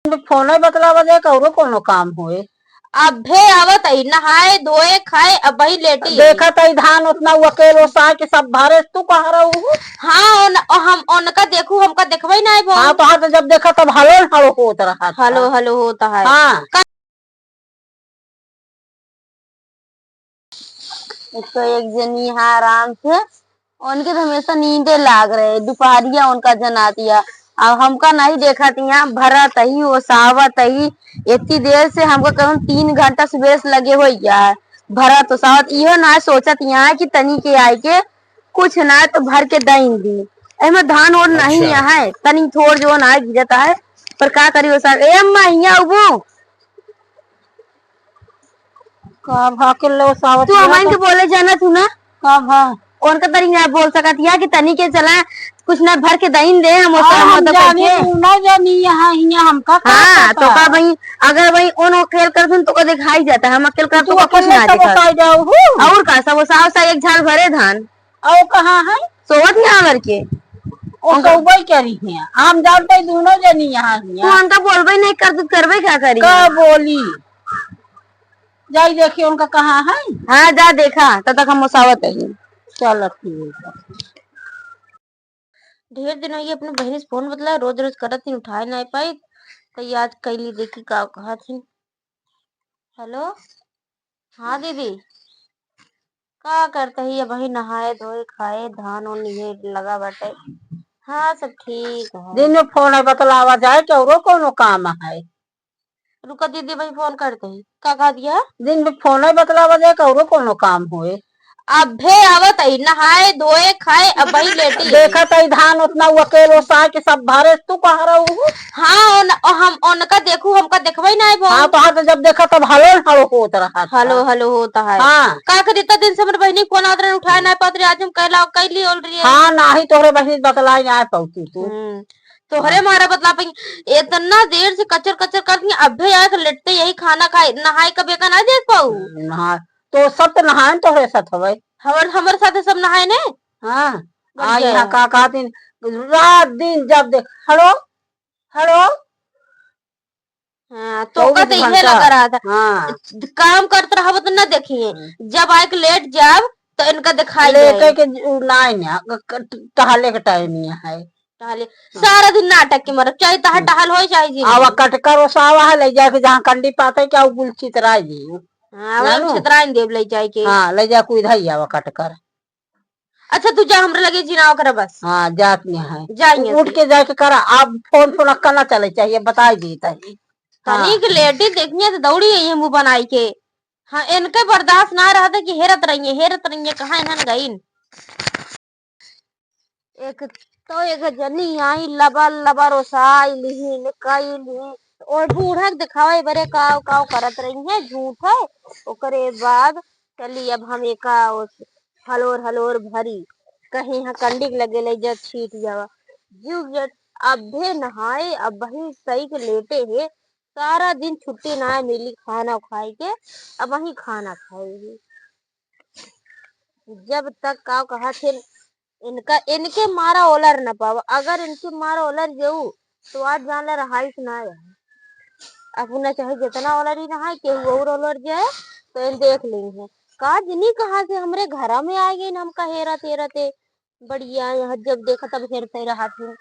Phone बतलावा दे कौरो कोनो काम होए। अभे आवत आई नहाए धोए खाए अब वही लेटी देखा तई धान उतना अकेलो सा के सब भरे तू कहाँ रहू। हाँ हम उनका देखू हमका देखबे ना है। हाँ तो हाँ तो जब देखा तब हलो हलो होत रहा था। हलो हलो होता है। हाँ तो एक जनी है आराम से उनके तो हमेशा नींदे लाग रहे दोपहरिया उनका जना दिया। अब हमका नहीं देखा यहाँ भरत ही वो सावत ही इतनी देर से हमको कम 3 घंटा सुबह से लगे हो गया है। भरत तो सावत इहो ना सोचत यहाँ कि तनी के आए के कुछ ना तो भर के दई दी एमे धान और नहीं है तनी थोड़ जो ना गिरता है पर का करी वो साहब ए अम्मा यहाँ उबू का भा के लो सावत तू अम्मा के बोले जाना तू ना का भा उनका तरी ना बोल सकत या कि तनी के चला कुछ ना भर के दही दे हम हम जाने तू ना जानी यहाँ यहाँ हमका हाँ तो का भाई अगर भाई उन खेल कर सुन तो को दिखाई जाता है हम अकेले कर तो कुछ ना दिखा और का सब साव सा एक झाल भरे धान और कहाँ है सोवत यहाँ करके और सोबई करी है हम जानते दोनों जनी यहाँ तू उनका बोलबे नहीं कर तू करबे क्या करी का बोली जाई देखिए उनका कहाँ है। हाँ जा देखा तब तक हम मुसावत है चलो ठीक है। ढेर दिन ये अपने बहन से फोन बतला रोज रोज करत थी उठाए ना पाई तो आज कैली देखी का कहा थी। हेलो हाँ दीदी का करते ही अब वही नहाए धोए खाए धान और ये लगा बाटे। हाँ सब ठीक है। दिन में फोन बतलावा जाए तो कोनो काम है। रुका दीदी भाई फोन करते ही का कहा दिया दिन में फोन बतलावा जाए कौरो कोनो काम होए। अभे आवत आई नहाए धोए खाए अब वही लेटी देखा तई धान उतना अकेलो सा के सब भरे तू कहाँ रहू। हाँ हम उनका देखू हमका देखबे ना है। हाँ तो हाँ तो जब देखा तब हलो हलो होत रहा था। हलो हलो होता है। हाँ का कर इतना दिन से हमारे बहनी फोन आदर उठाए ना पाते आज हम कहला कैली बोल रही है। हाँ ना ही तोहरे बहनी बतलाई ना पहुंची तू तोहरे मारा बतला पाई इतना देर से कचर कचर करती अभे आके लेटते यही खाना खाए नहाए कभी का ना देख पाऊ नहा तो सब तो नहाए तोहरे साथ हवे हमारे साथ सब नहाए ने। हाँ आ यहाँ का दिन रात दिन जब देख हेलो हेलो हाँ तो का तो ये लगा रहा था। हाँ काम करते रहा तो ना देखिए जब आए के लेट जाब तो इनका दिखाई लेके के नहीं टहले के टाइम है टहले सारा दिन नाटक के मर चाहे तहा टहल हो चाहे जी आवा कटकर ओसावा है ले जाके जहाँ कंडी पाते क्या गुल चितरा जी। हाँ चितराइन देव ले जाए के हाँ ले जा कोई धई आवा कटकर। अच्छा तू जा हमरे लगे जिनाव कर बस। हाँ जात में है जाइए उठ के जाके करा आप फोन फोन करना चले चाहिए बताई दी तही तनिक लेटी देखनी तो दौड़ी गई है मुंह बनाई के। हाँ इनके बर्दाश्त ना रहा था कि हेरत रही कहाँ इन्हन गई। एक तो एक जनी आई लबर लबर ओसाई लिही कई ली और बूढ़ा दिखावे बरे काव काव करत रही है झूठ है। ओकरे बाद चली अब हम एका हलोर हलोर भरी कहीं यहाँ कंडिक लगे ले जब छीट जावा जुग अभे नहाए अब वही सही के लेटे है सारा दिन छुट्टी ना मिली खाना खाए के अब वही खाना खाएगी जब तक का कहा थे इनके मारा ओलर न पावा अगर इनके मारा ओलर जाऊ तो आज जान ला रहाइश ना है। अब उन्हें चाहे जितना ओलर ही नहाए के और ओलर जाए तो इन देख लेंगे का जिनी कहा से हमरे घर में आ गई हम का हेरा तेरा ते बढ़िया यहाँ जब देखा तब हेरते रहा थे।